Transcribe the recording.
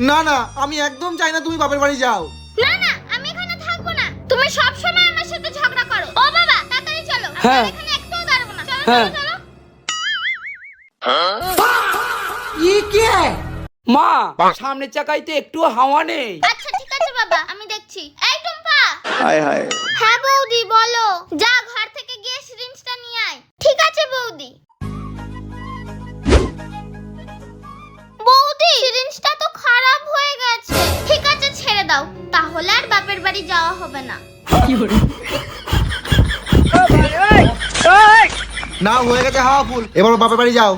না না, আমি একদম চাই না তুমি বাপের বাড়ি যাও। না না, আমি এখানে থাকবো না। তুমি সব সময় আমার সাথে ঝগড়া করো। ও বাবা, তাড়াতাড়ি চলো। হ্যাঁ। আমি এখানে একটুও দাঁড়াবো না। চলো হ্যাঁ। চলো চলো। মা, সামনের চাকায় তো একটু হাওয়া নেই। আচ্ছা ঠিক আছে বাবা, আমি দেখছি। এই টুম্পা। হায় হায়। হ্যাঁ বৌদি বলো। যা ঘর থেকে গিয়ে সিরিঞ্জটা নিয়ে আয়। ঠিক আছে বৌদি। বৌদি, সিরিঞ্জটা তো খারাপ হয়ে গেছে। ঠিক আছে ছেড়ে দাও, তাহলে আর বাপের বাড়ি যাওয়া হবে না। না, হয়ে গেছে হাওয়া ফুল, এবার বাপের বাড়ি যাও।